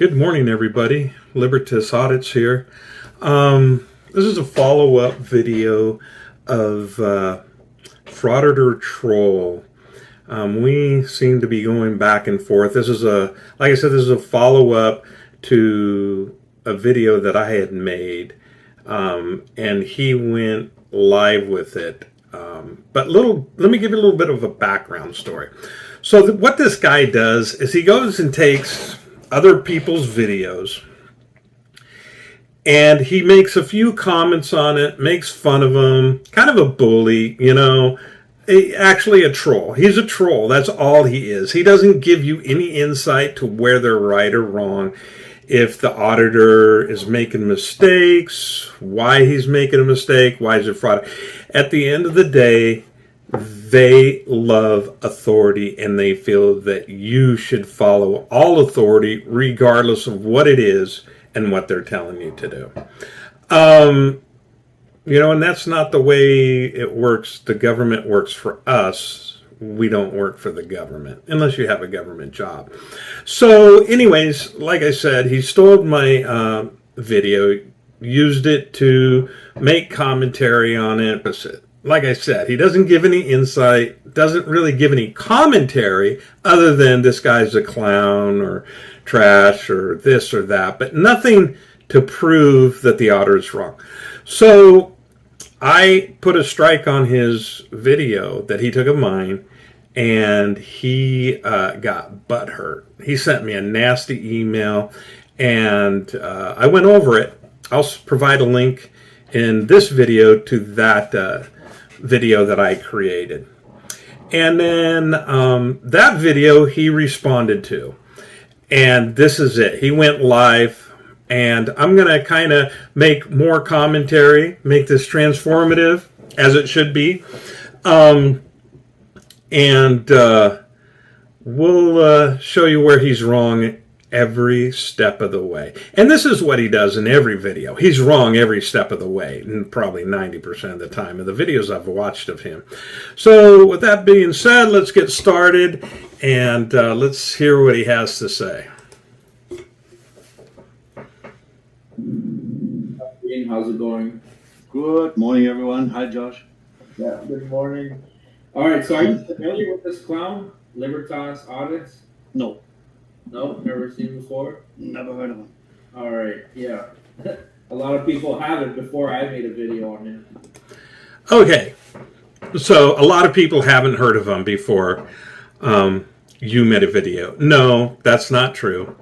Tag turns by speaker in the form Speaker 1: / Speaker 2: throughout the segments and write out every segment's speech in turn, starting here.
Speaker 1: Good morning, everybody. Libertas Audits here. This is a follow-up video of Frauditor Troll. We seem to be going back and forth. This is like I said, this is a follow-up to a video that I had made, and he went live with it. But let me give you a little bit of a background story. So what this guy does is he goes and takes other people's videos and he makes a few comments on it, makes fun of them, kind of a bully, you know, actually a troll. He's a troll. That's all he is. He doesn't give you any insight to where they're right or wrong. If the auditor is making mistakes, why he's making a mistake, why is it fraud. At the end of the day, they love authority and they feel that you should follow all authority regardless of what it is and what they're telling you to do. You know, and that's not the way it works. The government works for us. We don't work for the government unless you have a government job. So anyways, like I said, he stole my video, used it to make commentary on it. Like I said, he doesn't give any insight, doesn't really give any commentary other than this guy's a clown or trash or this or that, but nothing to prove that the auditor is wrong. So I put a strike on his video that he took of mine, and he got butthurt. He sent me a nasty email, and I went over it. I'll provide a link in this video to that video that I created. And then that video he responded to. And this is it. He went live, and I'm going to kind of make more commentary, make this transformative, as it should be. We'll show you where he's wrong every step of the way. And this is what he does in every video. He's wrong every step of the way, and probably 90% of the time of the videos I've watched of him. So with that being said, let's get started, and let's hear what he has to say.
Speaker 2: How's it going?
Speaker 3: Good morning, everyone. Hi, Josh.
Speaker 2: Yeah, good morning. All right, so are you familiar with this clown, Libertas Audits?
Speaker 3: No.
Speaker 2: No, never seen before?
Speaker 3: Never heard of him.
Speaker 2: All right, yeah. A lot of people haven't before I made a video on him.
Speaker 1: Okay, so a lot of people haven't heard of him before you made a video. No, that's not true.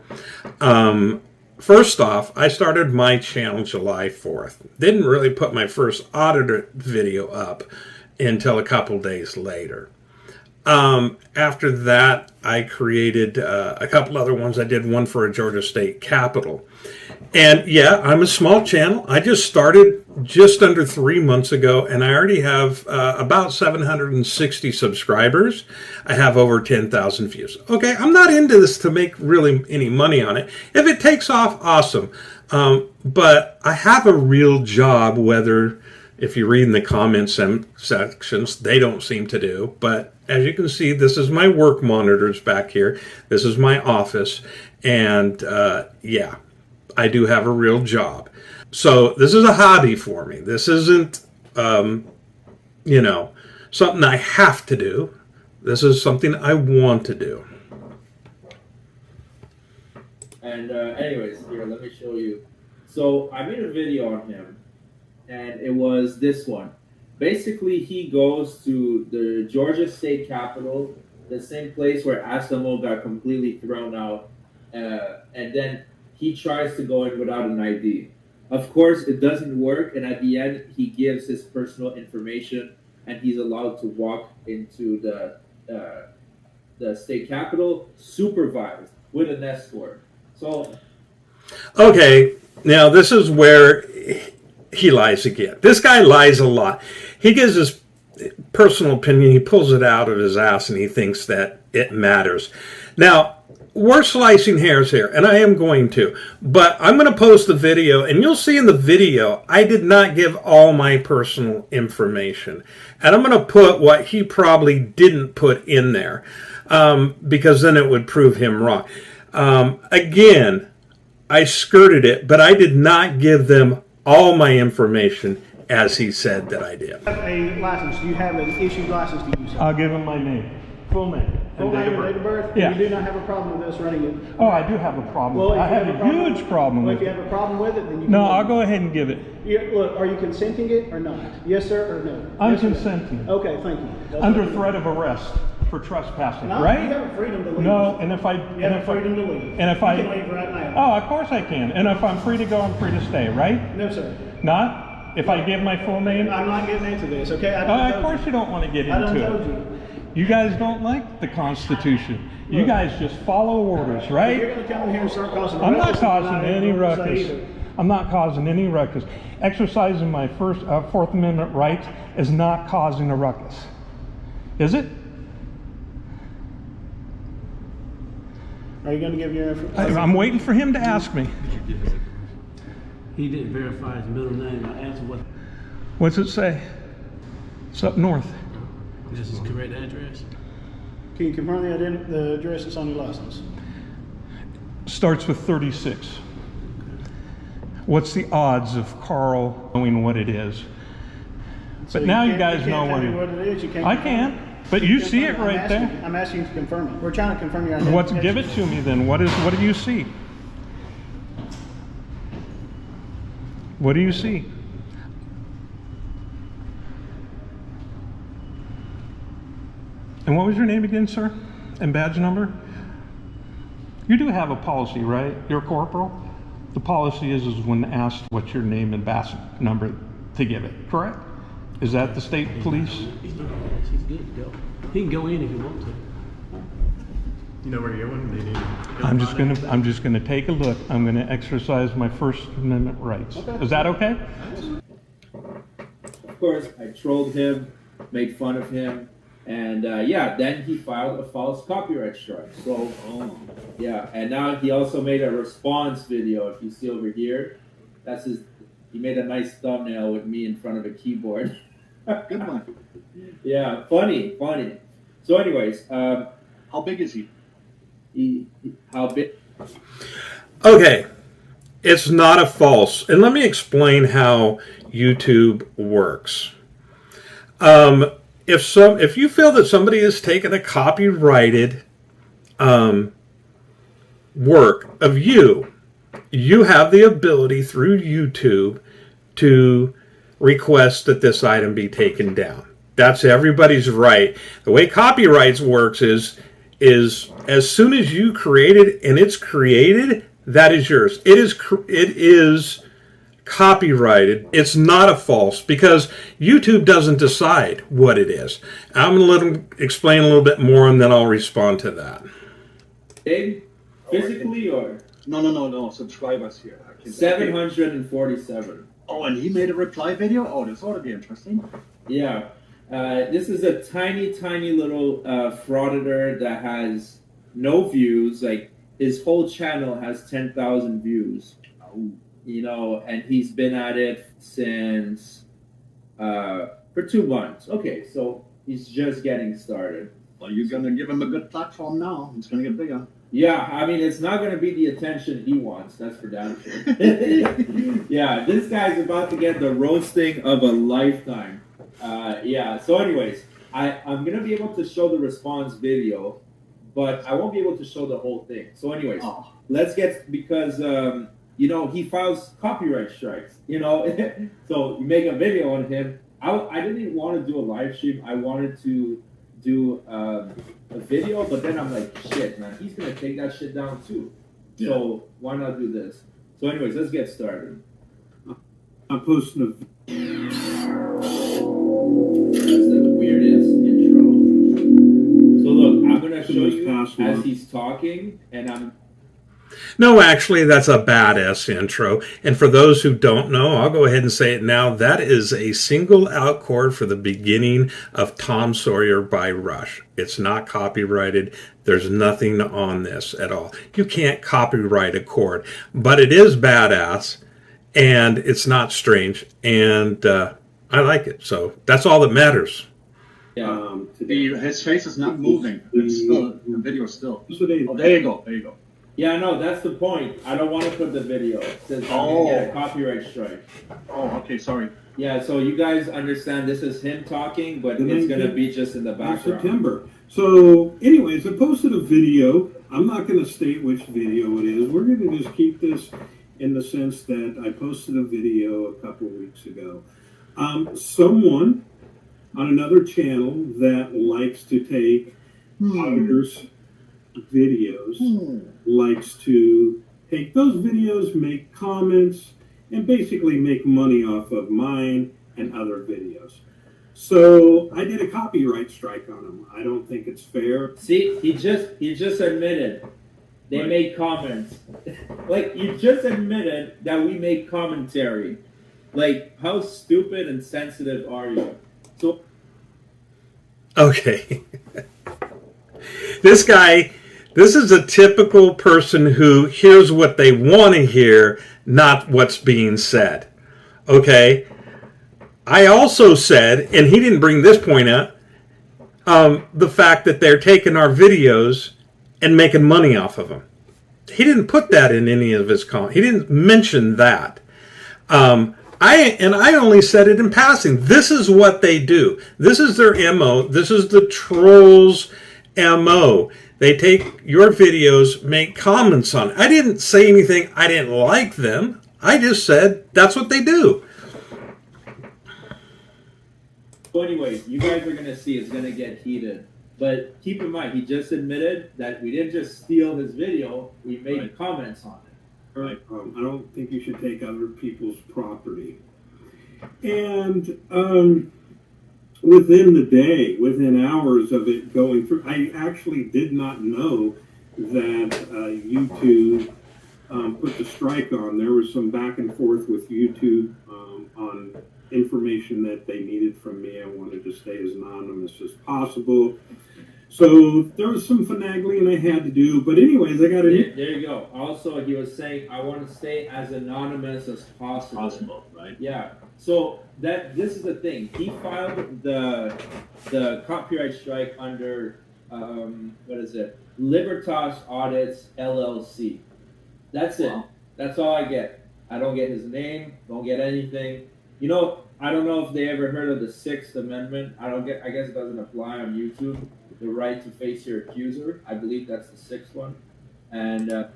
Speaker 1: First off, I started my channel July 4th. Didn't really put my first auditor video up until a couple days later. After that, I created a couple other ones. I did one for a Georgia State Capitol. And yeah, I'm a small channel. I just started just under 3 months ago, and I already have about 760 subscribers. I have over 10,000 views. Okay, I'm not into this to make really any money on it. If it takes off, awesome. But I have a real job, whether if you read in the comments sections, they don't seem to do. But as you can see, this is my work monitors back here. This is my office. And yeah, I do have a real job. So this is a hobby for me. This isn't, you know, something I have to do. This is something I want to do.
Speaker 2: And anyways, here, let me show you. So I made a video on him, and it was this one. Basically, he goes to the Georgia State Capitol, the same place where Asamo got completely thrown out, and then he tries to go in without an ID. Of course, it doesn't work, and at the end, he gives his personal information, and he's allowed to walk into the state capitol supervised with an escort. So,
Speaker 1: okay, now this is where he lies again. This guy lies a lot. He gives his personal opinion, he pulls it out of his ass, and he thinks that it matters. Now, we're slicing hairs here, and I am going to, but I'm going to post the video, and you'll see in the video, I did not give all my personal information, and I'm going to put what he probably didn't put in there, because then it would prove him wrong. Again, I skirted it, but I did not give them all my information as he said that I did.
Speaker 4: A license, do you have an issued license to use?
Speaker 1: I'll give him my name, full name.
Speaker 4: Full name and date of birth?
Speaker 1: Yeah.
Speaker 4: You do not have a problem with us running it?
Speaker 1: Oh, I do have a problem.
Speaker 4: Well, if
Speaker 1: I
Speaker 4: you
Speaker 1: have a huge problem
Speaker 4: Well,
Speaker 1: with
Speaker 4: if you
Speaker 1: it.
Speaker 4: have a problem with it, then you can.
Speaker 1: No, I'll go ahead and give it.
Speaker 4: Look, are you consenting it or not? Yes, sir, or no?
Speaker 1: I'm
Speaker 4: Yes or no?
Speaker 1: consenting.
Speaker 4: Okay, thank you. That's
Speaker 1: Under
Speaker 4: what-
Speaker 1: threat of arrest for trespassing,
Speaker 4: No,
Speaker 1: right?
Speaker 4: you have a freedom to leave.
Speaker 1: No, and if I...
Speaker 4: You have a freedom to leave.
Speaker 1: And if I...
Speaker 4: You can leave right now.
Speaker 1: Oh, of course I can. And if I'm free to go, I'm free to stay, right?
Speaker 4: No, sir.
Speaker 1: Not? If I give my full name?
Speaker 4: I'm not getting into this, okay?
Speaker 1: Of course you don't want to get
Speaker 4: I done
Speaker 1: into
Speaker 4: told
Speaker 1: it.
Speaker 4: you.
Speaker 1: You guys don't like the Constitution. You
Speaker 4: Look.
Speaker 1: guys just follow orders,
Speaker 4: If you're
Speaker 1: right?
Speaker 4: gonna come in here and start causing
Speaker 1: I'm not
Speaker 4: ruckus,
Speaker 1: causing
Speaker 4: then
Speaker 1: any
Speaker 4: I ain't gonna say
Speaker 1: ruckus.
Speaker 4: either.
Speaker 1: I'm not causing any ruckus. Exercising my Fourth Amendment rights is not causing a ruckus. Is it?
Speaker 4: Are you gonna give your information?
Speaker 1: I'm waiting for him to ask me.
Speaker 5: He didn't verify his middle name. I asked him what
Speaker 1: What's it say? It's up north.
Speaker 5: is his correct address.
Speaker 4: Can you confirm the address that's on your license?
Speaker 1: Starts with 36. What's the odds of Carl knowing what it is?
Speaker 4: So
Speaker 1: But now you
Speaker 4: can't-
Speaker 1: guys
Speaker 4: can't
Speaker 1: know
Speaker 4: tell me
Speaker 1: what
Speaker 4: what it is. You can't.
Speaker 1: I
Speaker 4: confirm
Speaker 1: can,
Speaker 4: it.
Speaker 1: but you see it
Speaker 4: confirm
Speaker 1: right there.
Speaker 4: I'm asking you to confirm it. We're trying to confirm your identity.
Speaker 1: Give it to me then. What do you see? What do you see? And what was your name again, sir? And badge number? You do have a policy, right? You're a corporal? The policy is when asked what's your name and badge number to give it, correct? Is that the state police?
Speaker 5: He's good to go. He can go in if he wants to.
Speaker 6: You know where you're going? They need
Speaker 1: I'm just gonna take a look. I'm gonna exercise my First Amendment rights. Is that okay?
Speaker 2: Of course, I trolled him, made fun of him, and yeah, then he filed a false copyright strike. So, yeah, and now he also made a response video. If you see over here, that's his. He made a nice thumbnail with me in front of a keyboard.
Speaker 3: Good one.
Speaker 2: Yeah, funny. So, anyways,
Speaker 3: How big is he?
Speaker 2: how big?
Speaker 1: Okay, it's not a false. And let me explain how YouTube works. If you feel that somebody has taken a copyrighted work of you, you have the ability through YouTube to request that this item be taken down. That's everybody's right. The way copyrights works is as soon as you create it and it's created, that is yours. It is copyrighted. It's not a false because YouTube doesn't decide what it is. I'm going to let him explain a little bit more and then I'll respond to that.
Speaker 2: Big, physically or
Speaker 3: No. Subscribers here.
Speaker 2: 747.
Speaker 3: Oh, and he made a reply video? Oh, this ought to be interesting.
Speaker 2: Yeah. This is a tiny little frauditor that has no views. Like, his whole channel has 10,000 views. You know, and he's been at it since for 2 months. Okay, so he's just getting started.
Speaker 3: Well, you're going to give him a good platform now. It's going to get bigger.
Speaker 2: Yeah, I mean, it's not going to be the attention he wants. That's for damn sure. Yeah, this guy's about to get the roasting of a lifetime. Yeah, so anyways, I'm going to be able to show the response video, but I won't be able to show the whole thing. So anyways, let's get, because, you know, he files copyright strikes, you know. So you make a video on him. I didn't even want to do a live stream. I wanted to do a video, but then I'm like, shit, man, he's going to take that shit down too.
Speaker 3: Yeah.
Speaker 2: So why not do this? So anyways, let's get started.
Speaker 6: I'm posting a.
Speaker 2: That's the weirdest intro. So look, I'm going to show you as he's talking, and
Speaker 1: No, actually, that's a badass intro. And for those who don't know, I'll go ahead and say it now. That is a single out chord for the beginning of Tom Sawyer by Rush. It's not copyrighted. There's nothing on this at all. You can't copyright a chord, but it is badass and it's not strange. And I like it. So that's all that matters.
Speaker 3: His face is not moving. It's still, the video is still. Oh, there you go.
Speaker 2: Yeah, no, that's the point. I don't want to put the video since I'm gonna get a copyright strike.
Speaker 3: Oh, okay, sorry.
Speaker 2: Yeah, so you guys understand this is him talking, but
Speaker 6: The
Speaker 2: it's gonna
Speaker 6: 19th
Speaker 2: be just in the
Speaker 6: of
Speaker 2: background.
Speaker 6: September. So, anyways, I posted a video. I'm not going to state which video it is. We're going to just keep this in the sense that I posted a video a couple of weeks ago. Someone on another channel that likes to take auditors' videos likes to take those videos, make comments, and basically make money off of mine and other videos. So I did a copyright strike on him. I don't think it's fair.
Speaker 2: See, he just admitted they
Speaker 6: Right.
Speaker 2: made comments. Like, you just admitted that we make commentary. Like, how stupid and sensitive are you? So
Speaker 1: Okay. This guy, this is a typical person who hears what they want to hear, not what's being said. Okay. I also said, and he didn't bring this point up, the fact that they're taking our videos and making money off of them. He didn't put that in any of his comments. He didn't mention that. I only said it in passing. This is what they do. This is their MO. This is the trolls' MO. They take your videos, make comments on it. I didn't say anything. I didn't like them. I just said that's what they do.
Speaker 2: anyways, you guys are gonna see it's gonna get heated. But keep in mind, he just admitted that we didn't just steal his video, we made
Speaker 6: Right.
Speaker 2: comments on it.
Speaker 6: Right. I don't think you should take other people's property. And within the day, within hours of it going through, I actually did not know that YouTube put the strike on. There was some back and forth with YouTube on information that they needed from me. I wanted to stay as anonymous as possible. So there was some finagling I had to do. But anyways, I got it.
Speaker 2: There you go. Also, he was saying, I want to stay as anonymous as possible.
Speaker 3: Possible, right?
Speaker 2: Yeah. So this is the thing. He filed the copyright strike under what is it? Libertas Audits LLC. That's it.
Speaker 3: Wow.
Speaker 2: That's all I get. I don't get his name. Don't get anything. You know, I don't know if they ever heard of the Sixth Amendment. I guess it doesn't apply on YouTube. The right to face your accuser. I believe that's the sixth one. And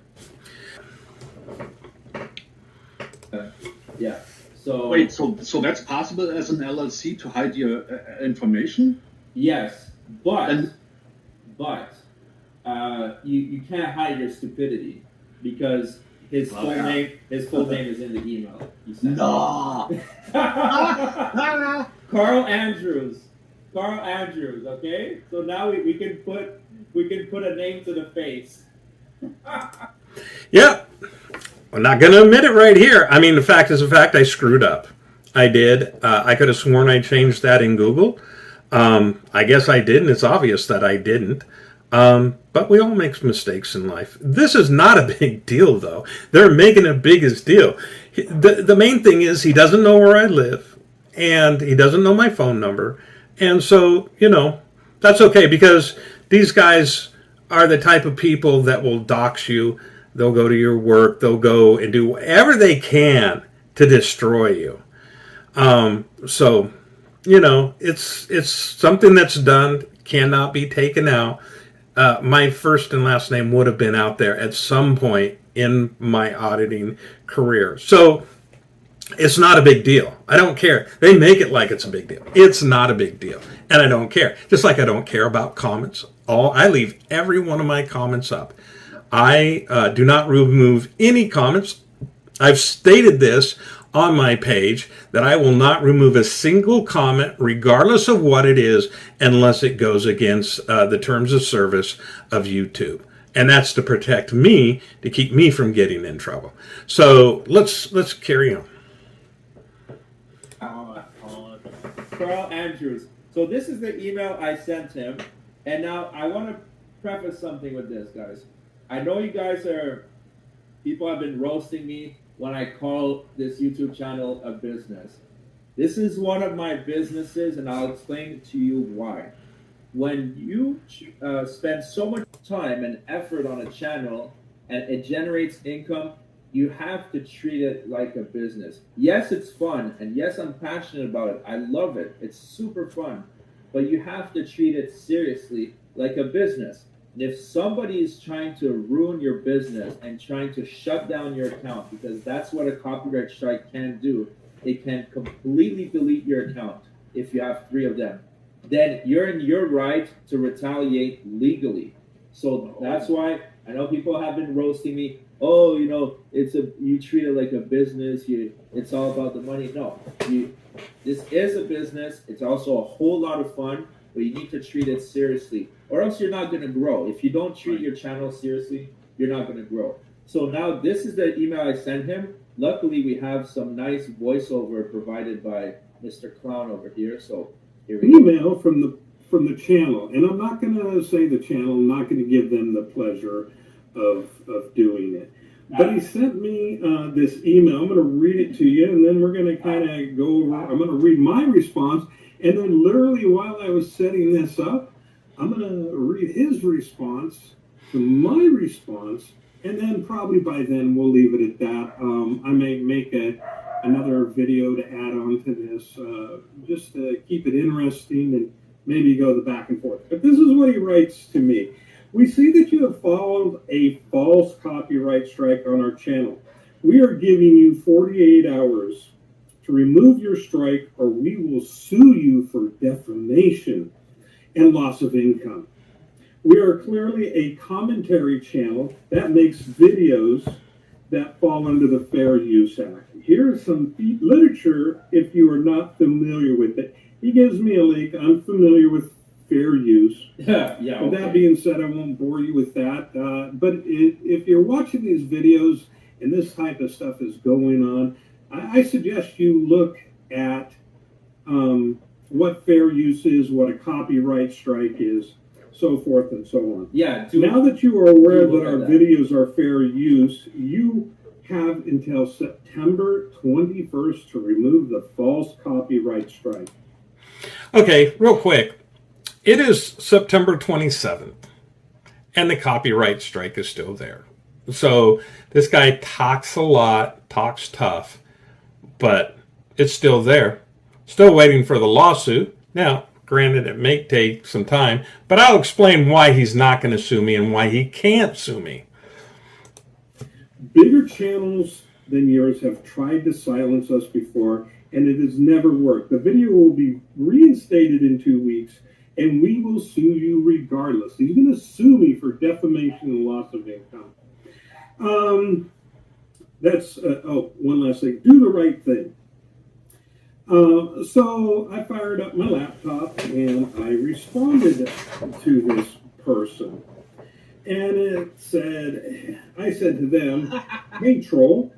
Speaker 2: yeah. So
Speaker 3: Wait, so that's possible as an LLC to hide your information?
Speaker 2: yes, but
Speaker 3: And-
Speaker 2: you can't hide your stupidity because his
Speaker 3: Oh,
Speaker 2: full
Speaker 3: yeah.
Speaker 2: name is in the email. He sent
Speaker 3: No.
Speaker 2: Carl Andrews. Okay. So now we can put a name to the face.
Speaker 1: Yep. I'm not going to admit it right here. I mean, the fact is a fact. I screwed up. I did. I could have sworn I changed that in Google. I guess I didn't. It's obvious that I didn't. But we all make mistakes in life. This is not a big deal, though. They're making it biggest deal. The main thing is he doesn't know where I live, and he doesn't know my phone number. And so, that's okay because these guys are the type of people that will dox you. They'll go to your work. They'll go and do whatever they can to destroy you. So, it's something that's done, cannot be taken out. My first and last name would have been out there at some point in my auditing career. So it's not a big deal. I don't care. They make it like it's a big deal. It's not a big deal. And I don't care. Just like I don't care about comments. I leave every one of my comments up. I do not remove any comments. I've stated this on my page that I will not remove a single comment, regardless of what it is, unless it goes against the terms of service of YouTube. And that's to protect me, to keep me from getting in trouble. So let's carry on.
Speaker 2: Carl Andrews. So this is the email I sent him. And now I want to preface something with this, guys. I know you guys people have been roasting me when I call this YouTube channel a business. This is one of my businesses, and I'll explain to you why. When you spend so much time and effort on a channel, and it generates income, you have to treat it like a business. Yes, it's fun, and yes, I'm passionate about it. I love it. It's super fun, but you have to treat it seriously like a business. And if somebody is trying to ruin your business and trying to shut down your account, because that's what a copyright strike can do, it can completely delete your account if you have 3 of them, then you're in your right to retaliate legally. So that's why I know people have been roasting me. Oh, you treat it like a business. It's all about the money. No, this is a business. It's also a whole lot of fun, but you need to treat it seriously, or else you're not going to grow. If you don't treat your channel seriously, you're not going to grow. So now this is the email I sent him. Luckily, we have some nice voiceover provided by Mr. Clown over here. So here we go.
Speaker 6: Email from the channel, and I'm not going to say the channel. I'm not going to give them the pleasure of doing it. But he sent me this email. I'm going to read it to you, and then we're going to kind of go over. I'm going to read my response, and then literally while I was setting this up, I'm going to read his response to my response, and then probably by then we'll leave it at that. I may make another video to add on to this, just to keep it interesting and maybe go the back and forth. But this is what he writes to me. We see that you have followed a false copyright strike on our channel. We are giving you 48 hours to remove your strike, or we will sue you for defamation and loss of income. We are clearly a commentary channel that makes videos that fall under the Fair Use Act. Here's some literature if you are not familiar with it. He gives me a link. I'm familiar with fair use.
Speaker 2: Yeah.
Speaker 6: With that being said, I won't bore you with that. But if you're watching these videos and this type of stuff is going on, I suggest you look at what fair use is, what a copyright strike is, so forth and so on.
Speaker 2: Yeah.
Speaker 6: Now that you are aware that our videos are fair use, you have until September 21st to remove the false copyright strike.
Speaker 1: Okay, real quick. It is September 27th, and the copyright strike is still there. So this guy talks a lot, talks tough, but it's still there. Still waiting for the lawsuit. Now, granted, it may take some time, but I'll explain why he's not going to sue me and why he can't sue me.
Speaker 6: Bigger channels than yours have tried to silence us before, and it has never worked. The video will be reinstated in 2 weeks, and we will sue you regardless. He's going to sue me for defamation and loss of income. One last thing. Do the right thing. So I fired up my laptop and I responded to this person. And I said to them, hey, troll,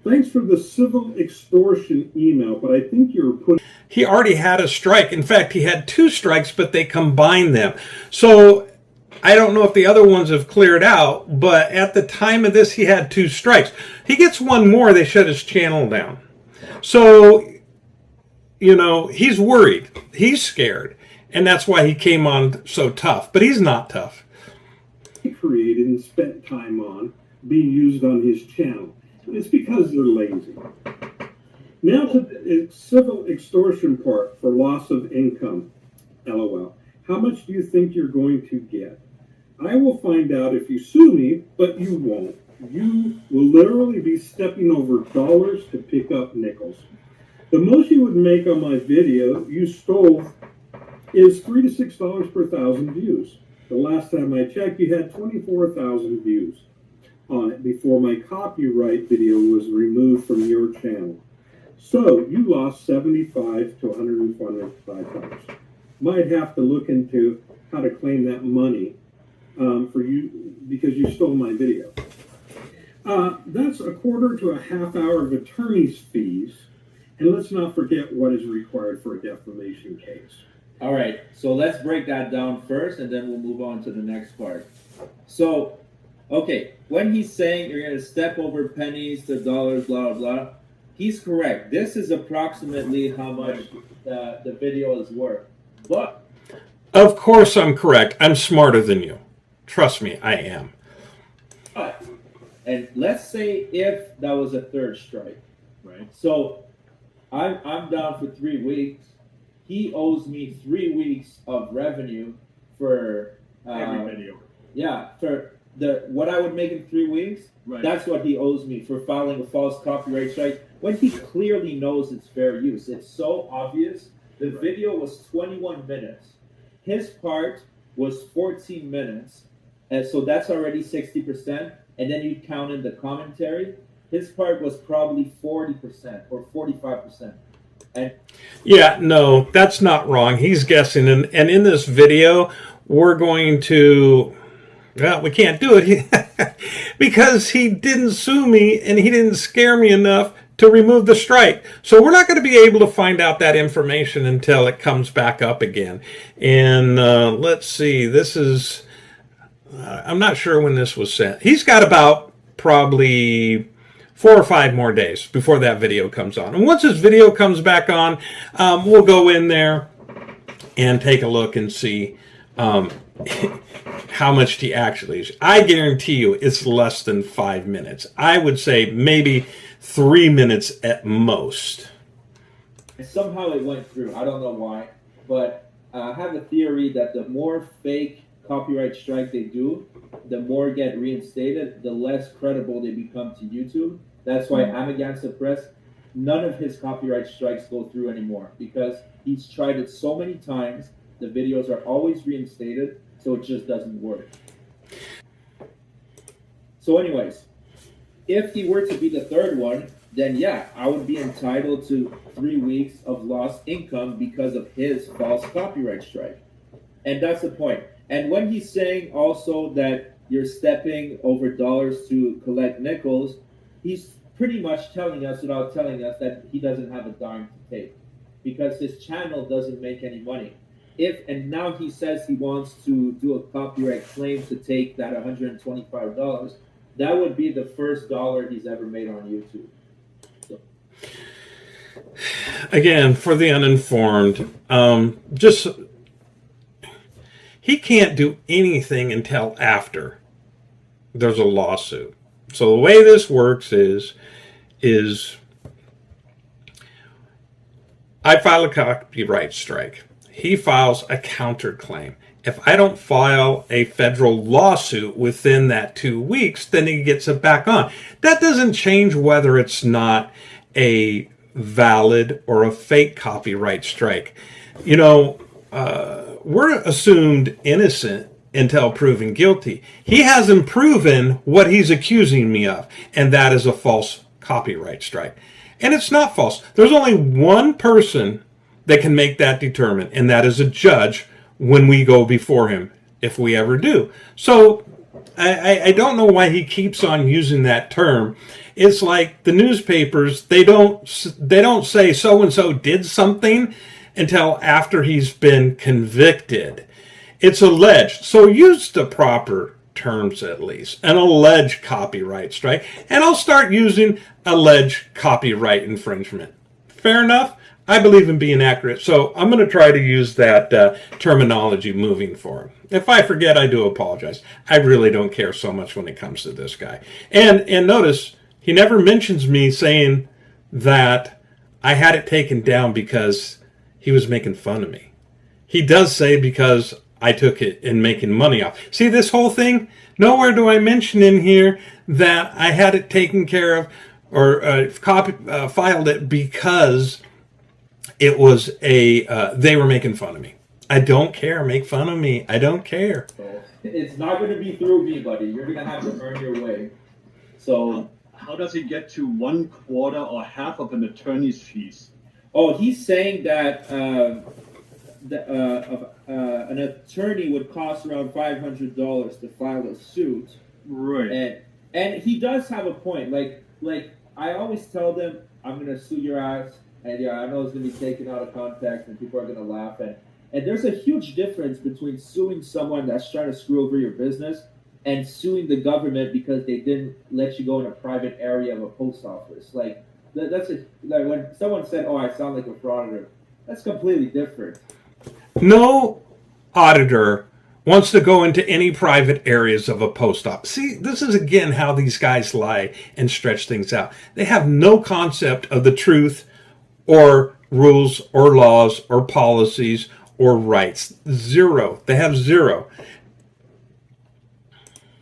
Speaker 6: thanks for the civil extortion email, but I think you're putting...
Speaker 1: He already had a strike. In fact, he had 2 strikes, but they combined them. So I don't know if the other ones have cleared out, but at the time of this, he had 2 strikes. He gets 1 more, they shut his channel down. So, he's worried. He's scared. And that's why he came on so tough. But he's not tough.
Speaker 6: Created and spent time on being used on his channel. It's because they're lazy. Now to the civil extortion part for loss of income. LOL. How much do you think you're going to get? I will find out if you sue me, but you won't. You will literally be stepping over dollars to pick up nickels. The most you would make on my video you stole is $3 to $6 per 1,000 views. The last time I checked, you had 24,000 views on it before my copyright video was removed from your channel. So you lost $75 to $125. Might have to look into how to claim that money for you because you stole my video. That's a quarter to a half hour of attorney's fees. And let's not forget what is required for a defamation case.
Speaker 2: All right, so let's break that down first, and then we'll move on to the next part. So, okay, when he's saying you're going to step over pennies to dollars, blah, blah, blah, he's correct. This is approximately how much the video is worth. But
Speaker 1: Of course I'm correct. I'm smarter than you. Trust me, I am.
Speaker 2: But And let's say if that was a third strike.
Speaker 3: Right.
Speaker 2: So I'm down for 3 weeks. He owes me 3 weeks of revenue for
Speaker 3: Every video.
Speaker 2: yeah, for the what I would make in 3 weeks.
Speaker 3: Right.
Speaker 2: That's what he owes me for filing a false copyright strike when he clearly knows it's fair use. It's so obvious. The video was 21 minutes. His part was 14 minutes. And so that's already 60%. And then you count in the commentary. His part was probably 40% or 45%. And
Speaker 1: Yeah, no, that's not wrong. He's guessing. And in this video, we're going to, well, we can't do it because he didn't sue me and he didn't scare me enough to remove the strike. So we're not going to be able to find out that information until it comes back up again. And let's see, this is, I'm not sure when this was sent. He's got about probably 4 or 5 more days before that video comes on. And once his video comes back on, we'll go in there and take a look and see how much he actually is. I guarantee you it's less than 5 minutes. I would say maybe 3 minutes at most.
Speaker 2: somehow it went through. I don't know why. But I have a theory that the more fake copyright strike they do, the more get reinstated, the less credible they become to YouTube. That's why I'm against the press. None of his copyright strikes go through anymore because he's tried it so many times. The videos are always reinstated, so it just doesn't work. So anyways, if he were to be the third one, then yeah, I would be entitled to 3 weeks of lost income because of his false copyright strike. And that's the point. And when he's saying also that you're stepping over dollars to collect nickels, he's pretty much telling us without telling us that he doesn't have a dime to take because his channel doesn't make any money. And now he says he wants to do a copyright claim to take that $125, that would be the first dollar he's ever made on YouTube. So.
Speaker 1: Again, for the uninformed, he can't do anything until after there's a lawsuit. So the way this works is I file a copyright strike. He files a counterclaim. If I don't file a federal lawsuit within that 2 weeks, then he gets it back on. That doesn't change whether it's not a valid or a fake copyright strike. You know, we're assumed innocent until proven guilty. He hasn't proven what he's accusing me of, and that is a false copyright strike. And it's not false. There's only one person that can make that determine, and that is a judge when we go before him, if we ever do. So I don't know why he keeps on using that term. It's like the newspapers, they don't say so-and-so did something until after he's been convicted. It's alleged. So use the proper terms at least. An alleged copyright strike. And I'll start using alleged copyright infringement. Fair enough? I believe in being accurate, so I'm going to try to use that terminology moving forward. If I forget, I do apologize. I really don't care so much when it comes to this guy. And notice, he never mentions me saying that I had it taken down because he was making fun of me. He does say because I took it and making money off. See this whole thing? Nowhere do I mention in here that I had it taken care of or filed it because it was they were making fun of me. I don't care. Make fun of me. I don't care.
Speaker 2: So it's not going to be through me, buddy. You're going to have to earn your way. So
Speaker 3: how does he get to 1/4 or half of an attorney's fees?
Speaker 2: Oh, he's saying that an attorney would cost around $500 to file a suit.
Speaker 3: Right.
Speaker 2: And he does have a point. Like I always tell them, I'm going to sue your ass. And yeah, I know it's going to be taken out of context and people are going to laugh. And there's a huge difference between suing someone that's trying to screw over your business and suing the government because they didn't let you go in a private area of a post office. Like when someone said, "Oh, I sound like a frauditor," that's completely different.
Speaker 1: No auditor wants to go into any private areas of a post office. See, this is again how these guys lie and stretch things out. They have no concept of the truth or rules or laws or policies or rights. Zero. They have zero.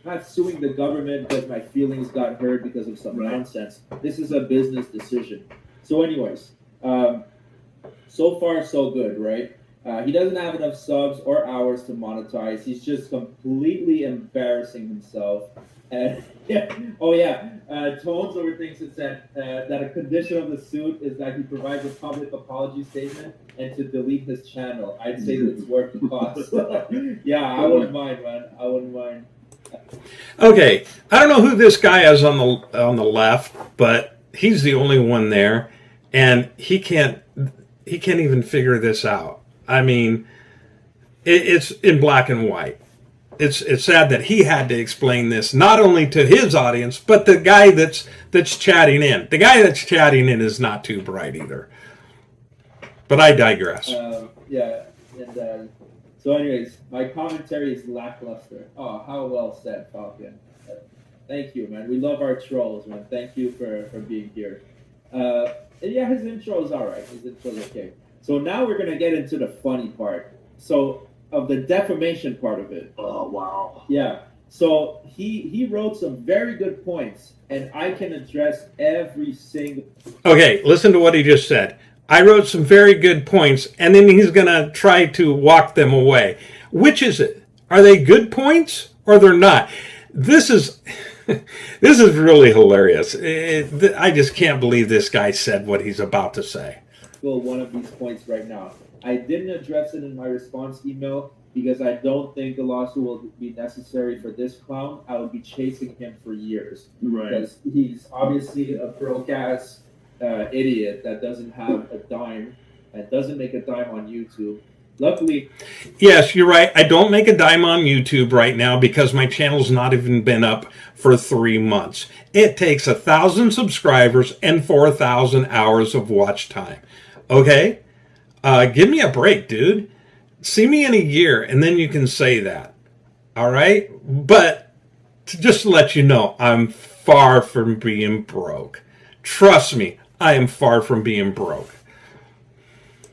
Speaker 2: I'm not suing the government because my feelings got hurt because of some nonsense. This is a business decision. So anyways, so far so good, right? He doesn't have enough subs or hours to monetize. He's just completely embarrassing himself. And Tones overthinks it said that a condition of the suit is that he provides a public apology statement and to delete his channel. I'd say that's worth the cost. Yeah, I wouldn't mind, man. I wouldn't mind.
Speaker 1: Okay, I don't know who this guy is on the left, but he's the only one there, and he can't even figure this out. I mean, it's in black and white. It's sad that he had to explain this not only to his audience, but the guy that's chatting in. The guy that's chatting in is not too bright either. But I digress.
Speaker 2: So anyways, my commentary is lackluster. Oh, how well said, Falcon. Thank you, man. We love our trolls, man. Thank you for being here. And yeah, his intro is all right. His intro is okay. So now we're going to get into the funny part. So of the defamation part of it.
Speaker 3: Oh, wow.
Speaker 2: Yeah. So he wrote some very good points, and I can address every single...
Speaker 1: Okay, listen to what he just said. I wrote some very good points, and then he's going to try to walk them away. Which is it? Are they good points or they're not? This is really hilarious. I just can't believe this guy said what he's about to say.
Speaker 2: One of these points right now. I didn't address it in my response email because I don't think a lawsuit will be necessary for this clown. I would be chasing him for years.
Speaker 3: Right.
Speaker 2: Because he's obviously a broke-ass idiot that doesn't have a dime and doesn't make a dime on YouTube. Luckily...
Speaker 1: Yes, you're right. I don't make a dime on YouTube right now because my channel's not even been up for 3 months. It takes 1,000 subscribers and 4,000 hours of watch time. Okay? Give me a break, dude. See me in a year, and then you can say that. All right? But just to let you know, I'm far from being broke. Trust me, I am far from being broke.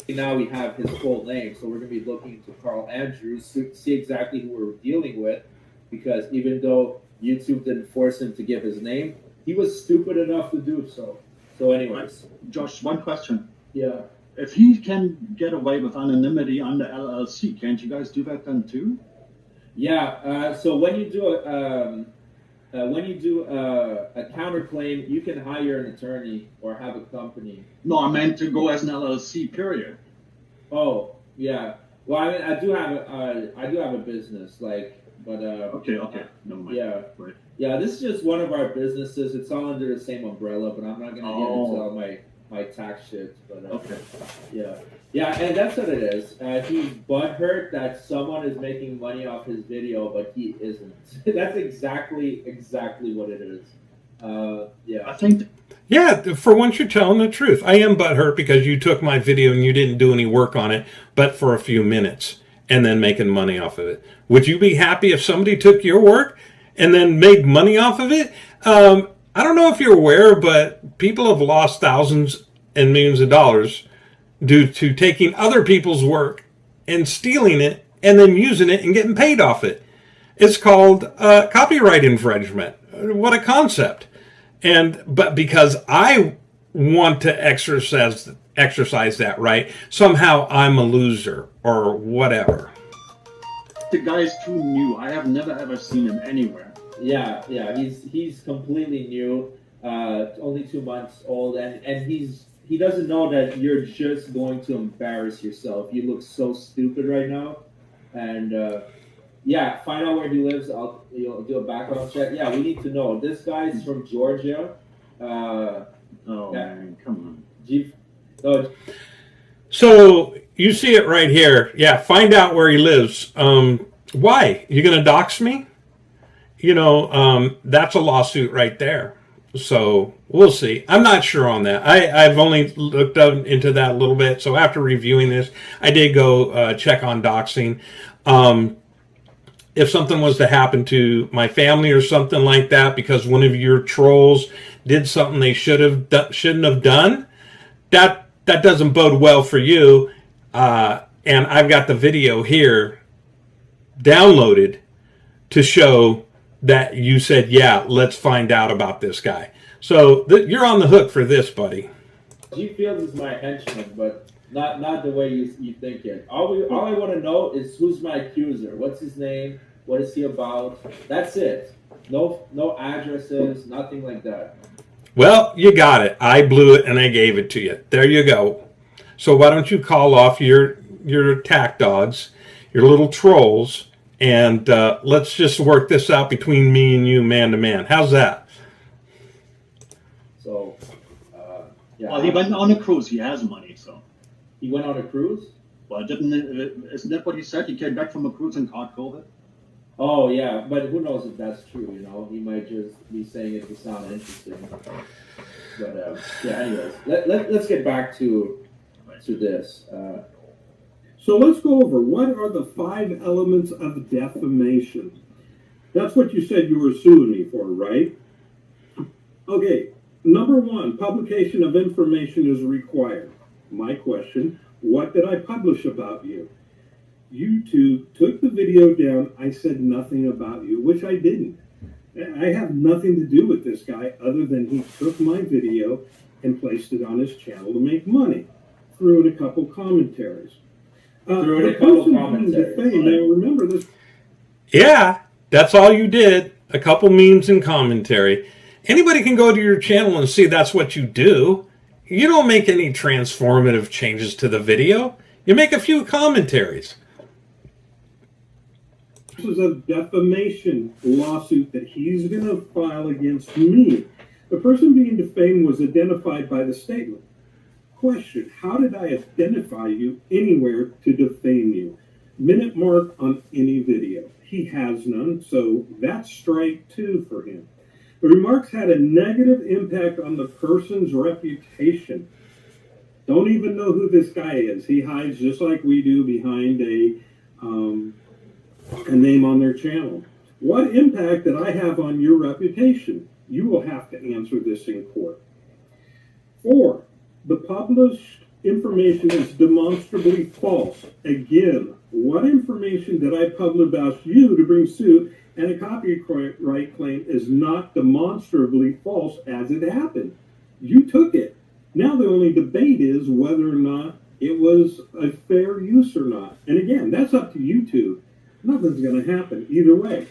Speaker 2: Now we have his full name, so we're going to be looking to Carl Andrews to see exactly who we're dealing with, because even though YouTube didn't force him to give his name, he was stupid enough to do so. So anyways.
Speaker 3: Josh, one question.
Speaker 2: Yeah.
Speaker 3: If he can get away with anonymity under LLC, can't you guys do that then too?
Speaker 2: Yeah. So when you do a counterclaim, you can hire an attorney or have a company.
Speaker 3: No, I meant to go as an LLC. Period.
Speaker 2: Oh yeah. Well, I mean, I do have a business, like, but
Speaker 3: Okay. Never mind.
Speaker 2: Yeah.
Speaker 3: Right.
Speaker 2: Yeah. This is just one of our businesses. It's all under the same umbrella, but I'm not gonna get into all my tax shit. But
Speaker 3: Okay.
Speaker 2: Yeah, and that's what it is. He's butthurt that someone is making money off his video, but he isn't. That's exactly what it is.
Speaker 3: I think.
Speaker 1: Yeah, for once you're telling the truth. I am butthurt because you took my video and you didn't do any work on it, but for a few minutes, and then making money off of it. Would you be happy if somebody took your work and then made money off of it? I don't know if you're aware, but people have lost thousands and millions of dollars due to taking other people's work and stealing it and then using it and getting paid off it. It's called copyright infringement. What a concept. But because I want to exercise that right, somehow I'm a loser or whatever.
Speaker 3: The guy's too new. I have never ever seen him anywhere.
Speaker 2: Yeah, he's completely new, only 2 months old, and he doesn't know that you're just going to embarrass yourself. You look so stupid right now, and find out where he lives. You'll do a background check. Yeah, we need to know. This guy's from Georgia.
Speaker 3: Man, come
Speaker 2: on.
Speaker 1: So you see it right here. Yeah, find out where he lives. Why? You gonna dox me? That's a lawsuit right there. So we'll see. I'm not sure on that. I've only looked into that a little bit. So after reviewing this, I did go check on doxing. if something was to happen to my family or something like that because one of your trolls did something they shouldn't have done, that doesn't bode well for you. And I've got the video here downloaded to show that you said, yeah, let's find out about this guy. So you're on the hook for this, buddy.
Speaker 2: G-Field is my henchman, but not the way you think it. All I want to know is who's my accuser. What's his name? What is he about? That's it. No addresses, nothing like that.
Speaker 1: Well, you got it. I blew it and I gave it to you. There you go. So why don't you call off your attack dogs, your little trolls, and let's just work this out between me and you, man to man. How's that?
Speaker 2: So, yeah.
Speaker 3: Well, he went on a cruise. He has money, so.
Speaker 2: He went on a cruise?
Speaker 3: Well, isn't that what he said? He came back from a cruise and caught COVID?
Speaker 2: Oh, yeah, but who knows if that's true, you know? He might just be saying it to sound interesting. But, yeah, anyways, let's get back to this.
Speaker 6: So let's go over what are the 5 elements of defamation. That's what you said you were suing me for, right? Okay, number 1, publication of information is required. My question, what did I publish about you? YouTube took the video down. I said nothing about you, which I didn't. I have nothing to do with this guy other than he took my video and placed it on his channel to make money. Threw in a couple commentaries. Now remember this.
Speaker 1: Yeah, that's all you did. A couple memes and commentary. Anybody can go to your channel and see that's what you do. You don't make any transformative changes to the video. You make a few commentaries.
Speaker 6: This is a defamation lawsuit that he's going to file against me. The person being defamed was identified by the statement. Question, how did I identify you anywhere to defame you? Minute mark on any video. He has none, so that's strike 2 for him. The remarks had a negative impact on the person's reputation. Don't even know who this guy is. He hides just like we do behind a name on their channel. What impact did I have on your reputation? You will have to answer this in court. 4, the published information is demonstrably false. Again, what information did I publish about you to bring suit and a copyright claim is not demonstrably false as it happened? You took it. Now the only debate is whether or not it was a fair use or not. And again, that's up to YouTube. Nothing's going to happen either way.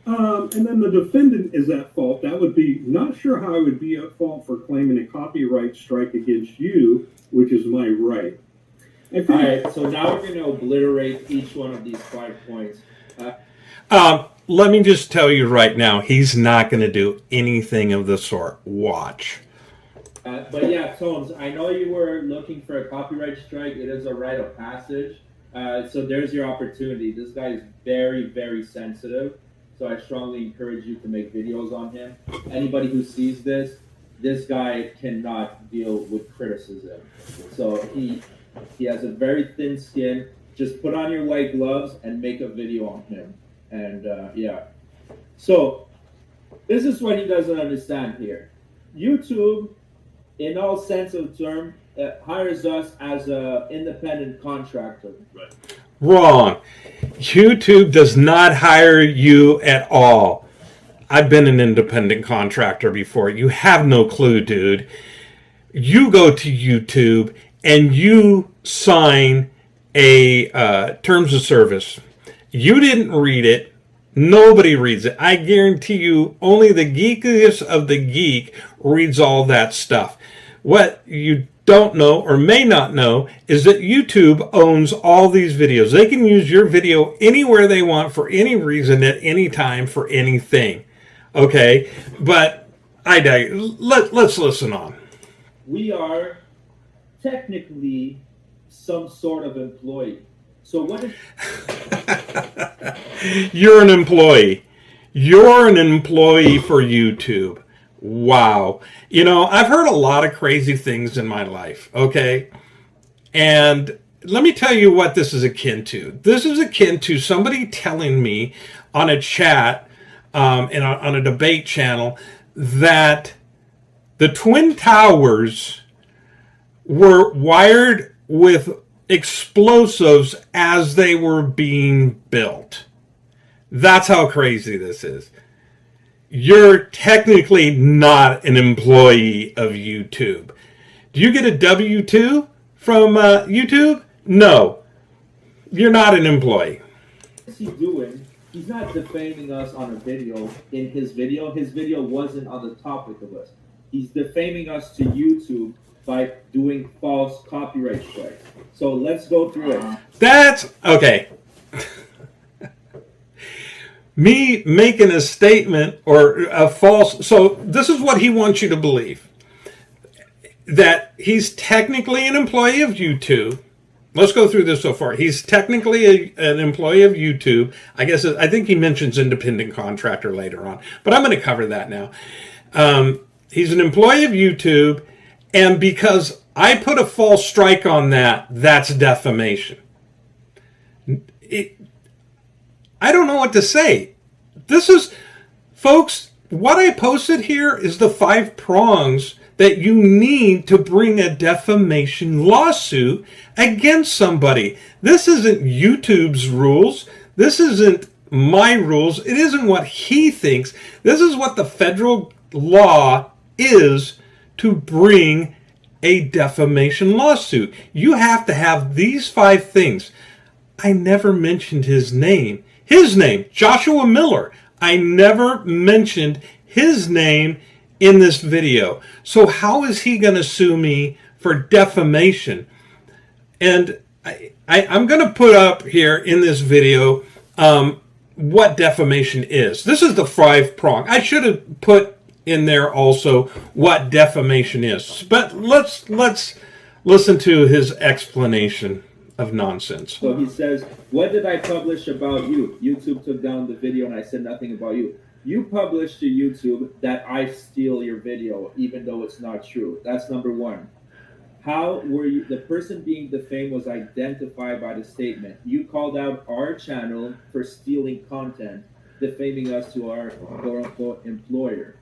Speaker 6: And then the defendant is at fault. That would be, not sure how I would be at fault for claiming a copyright strike against you, which is my right.
Speaker 2: All right, so now we're going to obliterate each one of these 5 points.
Speaker 1: Let me just tell you right now, he's not going to do anything of the sort. Watch.
Speaker 2: But yeah, Tones, I know you were looking for a copyright strike. It is a rite of passage. So there's your opportunity. This guy is very, very sensitive. So I strongly encourage you to make videos on him. Anybody who sees this guy cannot deal with criticism. So he has a very thin skin. Just put on your white gloves and make a video on him. And yeah. So this is what he doesn't understand here. YouTube, in all sense of the term, hires us as an independent contractor.
Speaker 3: Right.
Speaker 1: Wrong. YouTube does not hire you at all. I've been an independent contractor before. You have no clue, dude. You go to YouTube and you sign a terms of service. You didn't read it. Nobody reads it. I guarantee you only the geekiest of the geek reads all that stuff. What you don't know or may not know is that YouTube owns all these videos. They can use your video anywhere they want for any reason at any time for anything. Okay, but let's listen on.
Speaker 2: We are technically some sort of employee. So what is...
Speaker 1: You're an employee. You're an employee for YouTube. Wow. You know, I've heard a lot of crazy things in my life, okay? And let me tell you what this is akin to. This is akin to somebody telling me on a chat and on a debate channel that the Twin Towers were wired with explosives as they were being built. That's how crazy this is. You're technically not an employee of YouTube. Do you get a W-2 from YouTube? No. You're not an employee.
Speaker 2: What's he doing? He's not defaming us on a video. In his video wasn't on the topic of us. He's defaming us to YouTube by doing false copyright strikes. So let's go through it.
Speaker 1: That's okay. Me making a statement or a false. So this is what he wants you to believe. That he's technically an employee of YouTube. Let's go through this so far. He's technically an employee of YouTube. I think he mentions independent contractor later on, but I'm going to cover that now. He's an employee of YouTube, and because I put a false strike on that, that's defamation. I don't know what to say. This is, folks, what I posted here is the 5 prongs that you need to bring a defamation lawsuit against somebody. This isn't YouTube's rules. This isn't my rules. It isn't what he thinks. This is what the federal law is to bring a defamation lawsuit. You have to have these 5 things. I never mentioned his name. His name, Joshua Miller. I never mentioned his name in this video. So how is he going to sue me for defamation? And I'm going to put up here in this video what defamation is. This is the 5 prong. I should have put in there also what defamation is. But let's listen to his explanation of nonsense.
Speaker 2: So he says, what did I publish about you? YouTube took down the video and I said nothing about you. You published to YouTube that I steal your video, even though it's not true. That's number 1. How were you, the person being defamed was identified by the statement. You called out our channel for stealing content, defaming us to our quote-unquote employer.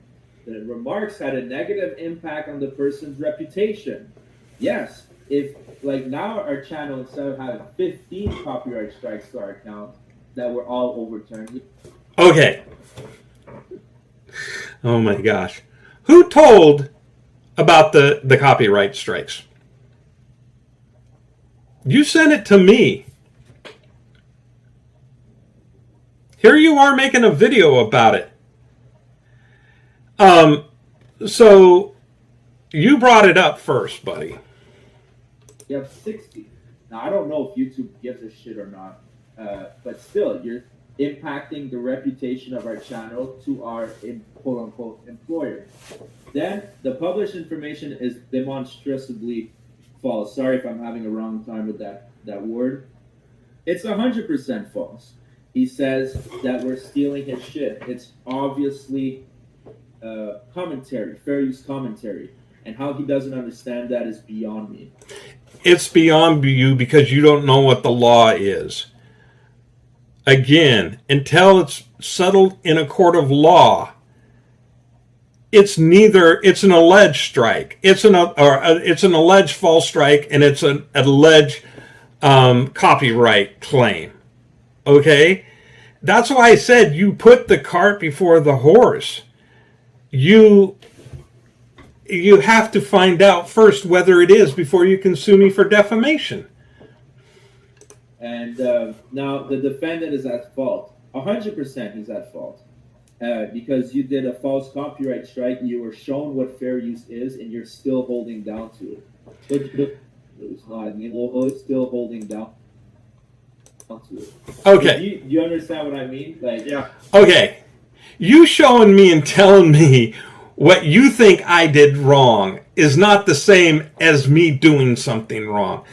Speaker 2: The remarks had a negative impact on the person's reputation. Yes, if like now our channel, instead of having 15 copyright strikes to our account that were all overturned.
Speaker 1: Okay. Oh my gosh. Who told about the copyright strikes? You sent it to me. Here you are making a video about it. So you brought it up first, buddy.
Speaker 2: You have 60. Now, I don't know if YouTube gives a shit or not, but still, you're impacting the reputation of our channel to our quote-unquote employer. Then, the published information is demonstrably false. Sorry if I'm having a wrong time with that word. It's 100% false. He says that we're stealing his shit. It's obviously commentary, fair use commentary. And how he doesn't understand that is beyond me.
Speaker 1: It's beyond you because you don't know what the law is. Again, until it's settled in a court of law, it's an alleged strike. It's an alleged false strike, and it's an alleged copyright claim. Okay? That's why I said you put the cart before the horse. You have to find out first whether it is before you can sue me for defamation.
Speaker 2: And now the defendant is at fault. 100% he's at fault. Because you did a false copyright strike, you were shown what fair use is, and you're still holding down to it. It's still holding down to it.
Speaker 1: Okay.
Speaker 2: Do you understand what I mean? Like, yeah.
Speaker 1: Okay. You showing me and telling me what you think I did wrong is not the same as me doing something wrong.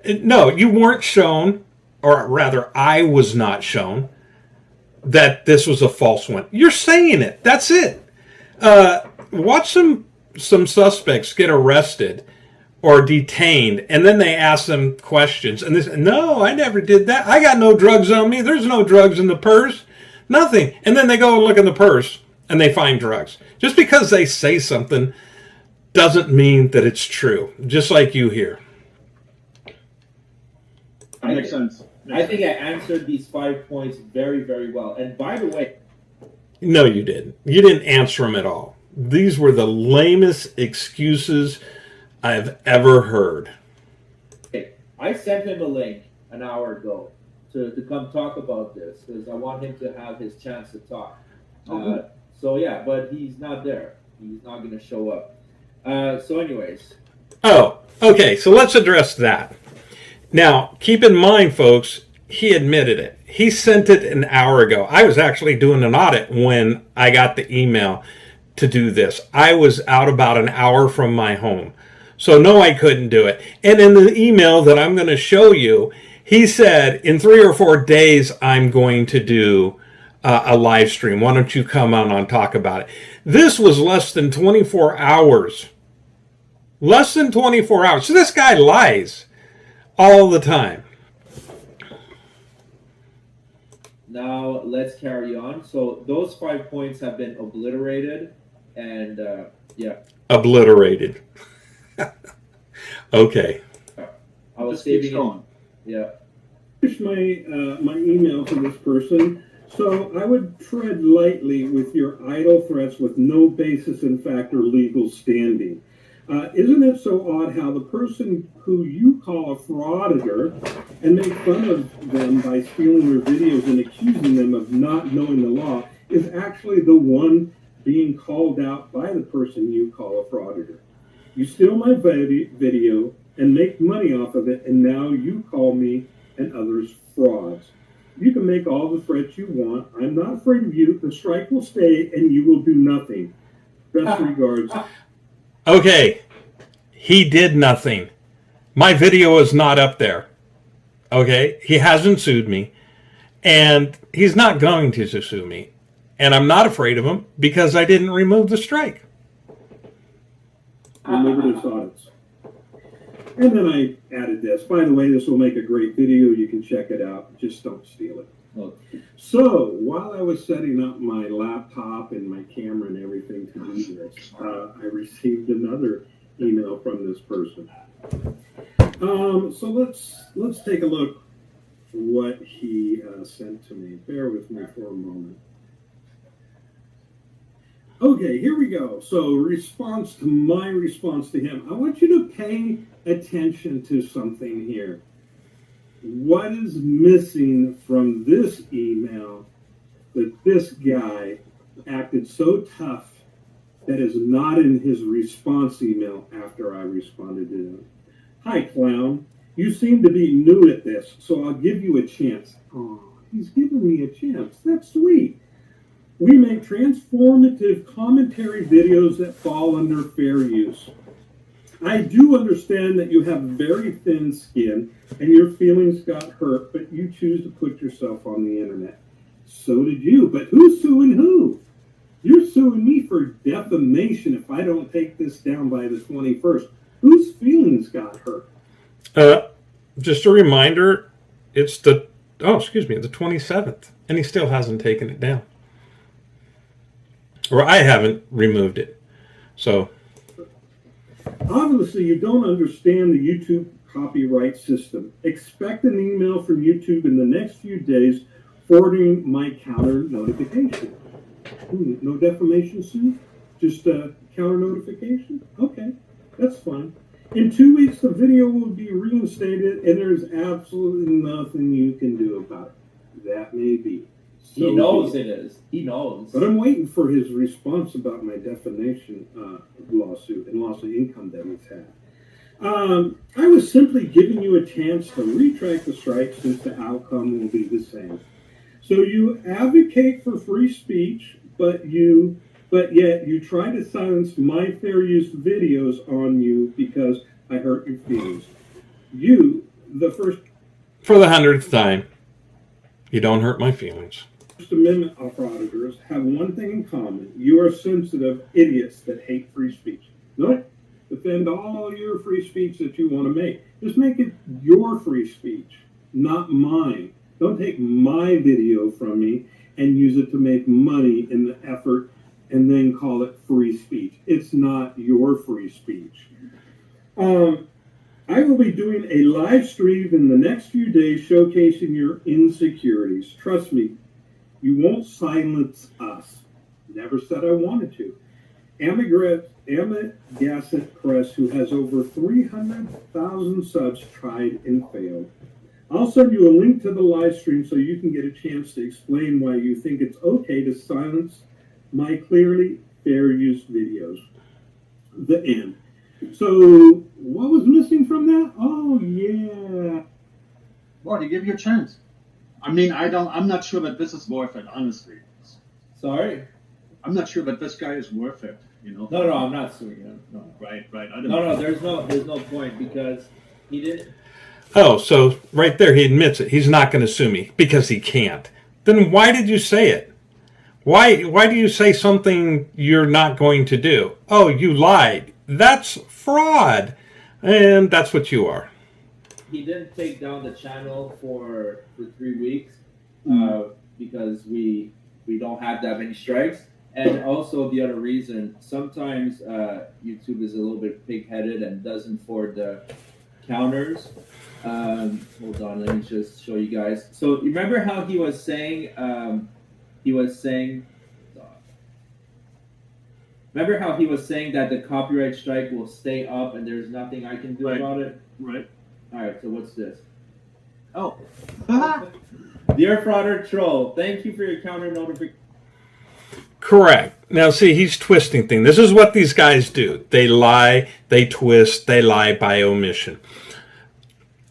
Speaker 1: No, you weren't shown, or rather, I was not shown that this was a false one. You're saying it. That's it. Watch some suspects get arrested or detained, and then they ask them questions, and they say, no, I never did that. I got no drugs on me. There's no drugs in the purse. Nothing. And then they go and look in the purse, and they find drugs. Just because they say something doesn't mean that it's true, just like you here.
Speaker 3: That makes sense.
Speaker 2: I think I answered these 5 points very, very well. And by the way,
Speaker 1: No, you didn't. You didn't answer them at all. These were the lamest excuses I've ever heard.
Speaker 2: I sent him a link an hour ago to come talk about this because I want him to have his chance to talk. So yeah, but he's not there. He's not going to show up. So anyways.
Speaker 1: Oh, okay. So let's address that. Now, keep in mind, folks, he admitted it. He sent it an hour ago. I was actually doing an audit when I got the email to do this. I was out about an hour from my home. So no, I couldn't do it. And in the email that I'm going to show you, he said, in 3 or 4 days, I'm going to do a live stream. Why don't you come on and talk about it? This was less than 24 hours. Less than 24 hours. So this guy lies all the time.
Speaker 2: Now let's carry on. So those 5 points have been obliterated, and yeah.
Speaker 1: Obliterated. Okay.
Speaker 2: I was
Speaker 3: Just keep
Speaker 2: saving it.
Speaker 3: going.
Speaker 2: Yeah.
Speaker 6: Finish my email to this person. So I would tread lightly with your idle threats with no basis in fact or legal standing. Isn't it so odd how the person who you call a frauditor and make fun of them by stealing their videos and accusing them of not knowing the law is actually the one being called out by the person you call a frauditor? You steal my video and make money off of it, and now you call me and others frauds. You can make all the threats you want. I'm not afraid of you. The strike will stay, and you will do nothing. Best regards.
Speaker 1: Okay. He did nothing. My video is not up there. Okay. He hasn't sued me, and he's not going to sue me. And I'm not afraid of him because I didn't remove the strike.
Speaker 6: Libertas Audits. And then I added this. By the way, this will make a great video. You can check it out. Just don't steal it.
Speaker 2: Okay.
Speaker 6: So while I was setting up my laptop and my camera and everything to do this, I received another email from this person. So let's take a look what he sent to me. Bear with me for a moment. Okay, here we go. So response to my response to him. I want you to pay attention to something here. What is missing from this email that this guy acted so tough that is not in his response email after I responded to him? Hi, clown. You seem to be new at this, so I'll give you a chance. Oh, he's giving me a chance. That's sweet. We make transformative commentary videos that fall under fair use. I do understand that you have very thin skin and your feelings got hurt, but you choose to put yourself on the internet. So did you, but who's suing who? You're suing me for defamation if I don't take this down by the 21st. Whose feelings got hurt?
Speaker 1: Just a reminder, it's the 27th, and he still hasn't taken it down. Or I haven't removed it. So
Speaker 6: obviously you don't understand the YouTube copyright system. Expect an email from YouTube in the next few days forwarding my counter notification. No defamation suit? Just a counter notification? Okay, that's fine. In 2 weeks, the video will be reinstated, and there's absolutely nothing you can do about it. That may be. So
Speaker 2: He knows it is. He knows.
Speaker 6: But I'm waiting for his response about my defamation lawsuit and loss of income that we've had. I was simply giving you a chance to retract the strike since the outcome will be the same. So you advocate for free speech, but yet you try to silence my fair use videos on you because I hurt your feelings. You, the
Speaker 1: for the 100th time, you don't hurt my feelings.
Speaker 6: First Amendment auditors have one thing in common. You are sensitive idiots that hate free speech. No, Defend all your free speech that you want to make. Just make it your free speech, not mine. Don't take my video from me and use it to make money in the effort and then call it free speech. It's not your free speech. I will be doing a live stream in the next few days showcasing your insecurities. Trust me, you won't silence us. Never said I wanted to. Amagassett Press, who has over 300,000 subs, tried and failed. I'll send you a link to the live stream so you can get a chance to explain why you think it's okay to silence my clearly fair use videos. The end. So, what was missing from that? Oh, yeah.
Speaker 3: Marty, give you a chance. I mean, I'm not sure that this is worth it, honestly.
Speaker 2: Sorry?
Speaker 3: I'm not sure that this guy is worth it, you know?
Speaker 2: No, I'm not suing him. No.
Speaker 3: Right.
Speaker 2: No, there's no point because he didn't.
Speaker 1: Oh, so right there he admits it. He's not going to sue me because he can't. Then why did you say it? Why do you say something you're not going to do? Oh, you lied. That's fraud. And that's what you are.
Speaker 2: He didn't take down the channel for 3 weeks because we don't have that many strikes. And also the other reason, sometimes YouTube is a little bit pig-headed and doesn't forward the counters. Hold on, let me just show you guys. So remember how he was saying, remember how he was saying that the copyright strike will stay up and there's nothing I can do about it?
Speaker 3: Right.
Speaker 2: All right, so what's this?
Speaker 3: Oh.
Speaker 2: Dear Frauder Troll, thank you for your counter notification.
Speaker 1: Correct. Now, see, he's twisting things. This is what these guys do. They lie, they twist, they lie by omission.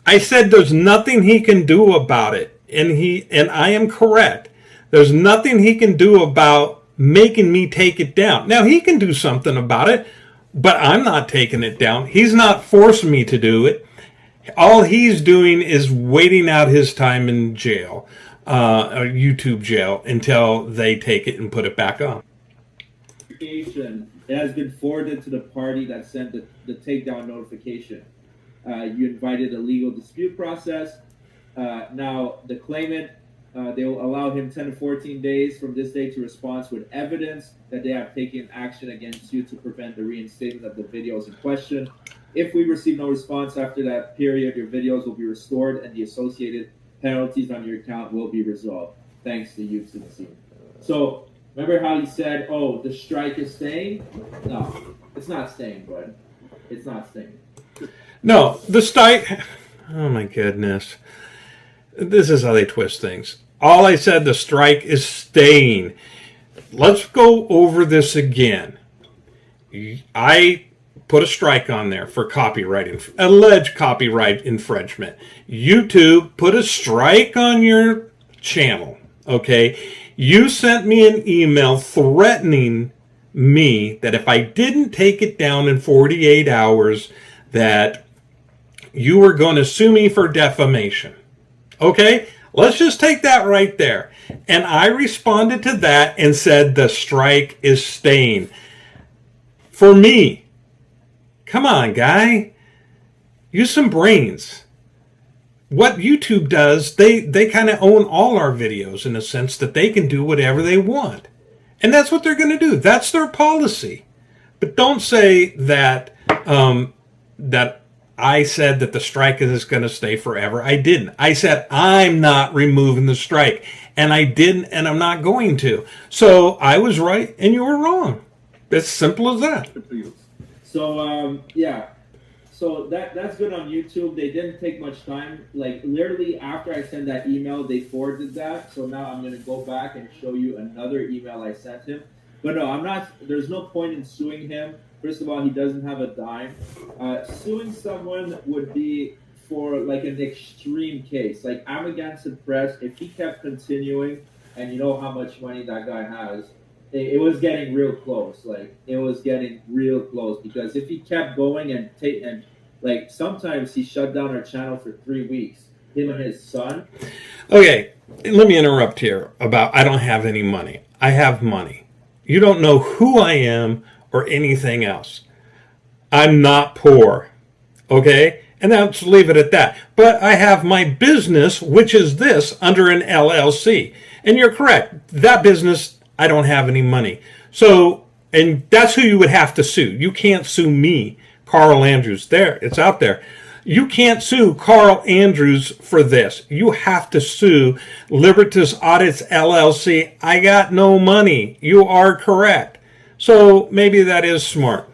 Speaker 1: I said there's nothing he can do about it, and I am correct. There's nothing he can do about making me take it down. Now, he can do something about it, but I'm not taking it down. He's not forcing me to do it. All he's doing is waiting out his time in jail, or YouTube jail, until they take it and put it back on.
Speaker 2: It has been forwarded to the party that sent the takedown notification. You invited a legal dispute process. Now, the claimant, they will allow him 10 to 14 days from this day to respond with evidence that they have taken action against you to prevent the reinstatement of the videos in question. If we receive no response after that period, your videos will be restored and the associated penalties on your account will be resolved. Thanks to YouTube team. So, remember how he said, oh, the strike is staying? No, it's not staying, bud. It's not staying.
Speaker 1: No, the strike. Oh my goodness. This is how they twist things. All I said, the strike is staying. Let's go over this again. I put a strike on there for alleged copyright infringement. YouTube put a strike on your channel. Okay. You sent me an email threatening me that if I didn't take it down in 48 hours, that you were going to sue me for defamation. Okay, let's just take that right there. And I responded to that and said the strike is staying. For me, come on, guy, use some brains. What YouTube does, they kind of own all our videos in a sense that they can do whatever they want. And that's what they're going to do. That's their policy. But don't say that that I said that the strike is going to stay forever. I didn't. I said I'm not removing the strike. And I didn't, and I'm not going to. So I was right and you were wrong. It's simple as that.
Speaker 2: So, yeah. So that's good on YouTube. They didn't take much time. Like, literally after I sent that email, they forwarded that. So now I'm going to go back and show you another email I sent him. But no, I'm not. There's no point in suing him. First of all, he doesn't have a dime. Suing someone would be for like an extreme case. Like, I'm against the press. If he kept continuing, and you know how much money that guy has, it was getting real close. Like, it was getting real close because if he kept going and like sometimes he shut down our channel for 3 weeks. Him and his son.
Speaker 1: Okay, let me interrupt here about I don't have any money. I have money. You don't know who I am or anything else. I'm not poor. Okay? And let's leave it at that. But I have my business, which is this, under an LLC. And you're correct. That business, I don't have any money. So, and that's who you would have to sue. You can't sue me, Carl Andrews. There, it's out there. You can't sue Carl Andrews for this. You have to sue Libertas Audits LLC. I got no money. You are correct. So maybe that is smart.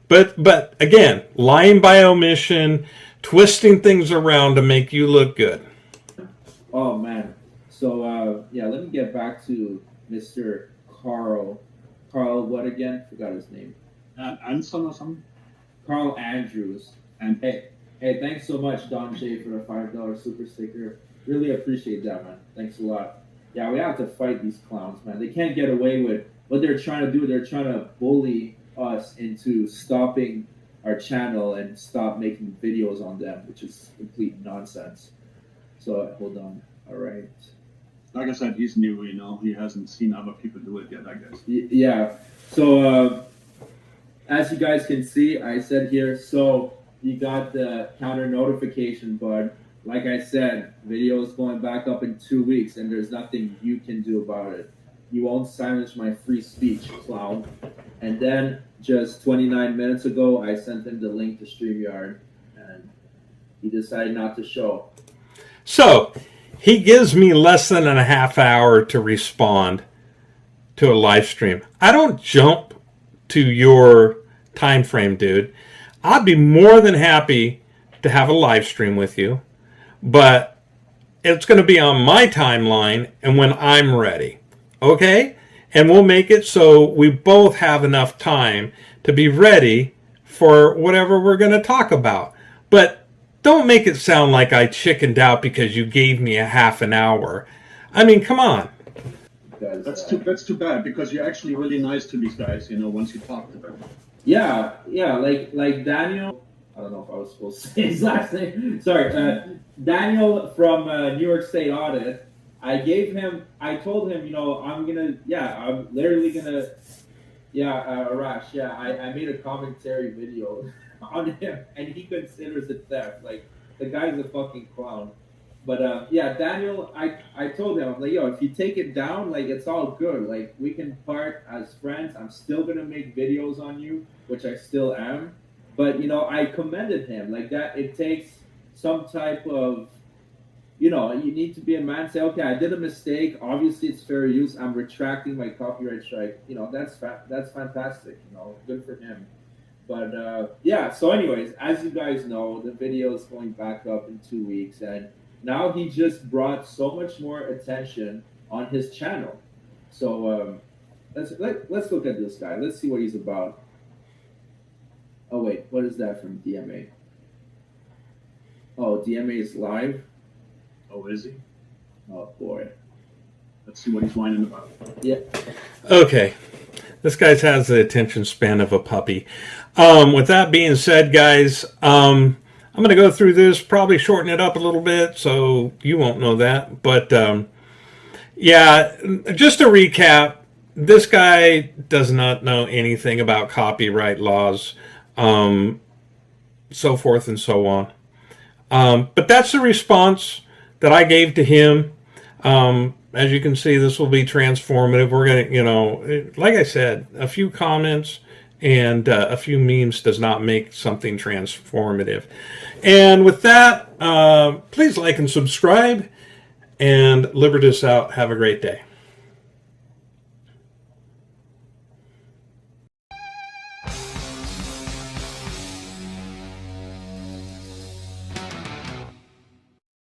Speaker 1: But again, lying by omission, twisting things around to make you look good.
Speaker 2: Oh man. So yeah, let me get back to Mr. Carl. Carl, what again? Forgot his name.
Speaker 3: Anson or something?
Speaker 2: Carl Andrews.
Speaker 3: And
Speaker 2: Hey, thanks so much, Don Shea, for the $5 super sticker. Really appreciate that, man. Thanks a lot. Yeah, we have to fight these clowns, man. They can't get away with what they're trying to do. They're trying to bully us into stopping our channel and stop making videos on them, which is complete nonsense. So hold on. All right.
Speaker 3: like I said, he's new, you know, he hasn't seen other people do it yet, I guess.
Speaker 2: Yeah. So as you guys can see, I said here, so you got the counter notification, but like I said, video is going back up in 2 weeks and there's nothing you can do about it. You won't silence my free speech, clown. And then just 29 minutes ago, I sent him the link to StreamYard and he decided not to show.
Speaker 1: So he gives me less than a half hour to respond to a live stream. I don't jump to your time frame, dude. I'd be more than happy to have a live stream with you, but it's going to be on my timeline and when I'm ready. Okay? And we'll make it so we both have enough time to be ready for whatever we're going to talk about. But don't make it sound like I chickened out because you gave me a half an hour. I mean, come on.
Speaker 2: Because,
Speaker 3: That's too bad, because you're actually really nice to these guys, you know, once you talk to them.
Speaker 2: yeah, like Daniel. I don't know if I was supposed to say his last name. Sorry, Daniel from New York State Audit. I told him, you know, I'm literally gonna, Arash, I made a commentary video on him, and he considers it theft. Like, the guy's a fucking clown. But Daniel, I told him, I'm like, yo, if you take it down, like, it's all good. Like, we can part as friends. I'm still gonna make videos on you, which I still am. But, you know, I commended him like that. It takes some type of, you know, you need to be a man, say, okay, I did a mistake. Obviously, it's fair use. I'm retracting my copyright strike. You know, that's fantastic. You know, good for him. But so anyways, as you guys know, the video is going back up in 2 weeks, and now he just brought so much more attention on his channel. So let's look at this guy. Let's see what he's about. Oh wait, what is that from DMA? Oh, DMA is live.
Speaker 3: Oh, is he?
Speaker 2: Oh boy.
Speaker 3: Let's see what he's whining about.
Speaker 2: Yeah.
Speaker 1: Okay. This guy has the attention span of a puppy. With that being said, guys, I'm going to go through this, probably shorten it up a little bit so you won't know that. But, just to recap, this guy does not know anything about copyright laws, so forth and so on. But that's the response that I gave to him. As you can see, this will be transformative. We're going to, you know, like I said, a few comments and a few memes does not make something transformative. And with that, please like and subscribe. And Libertas out. Have a great day.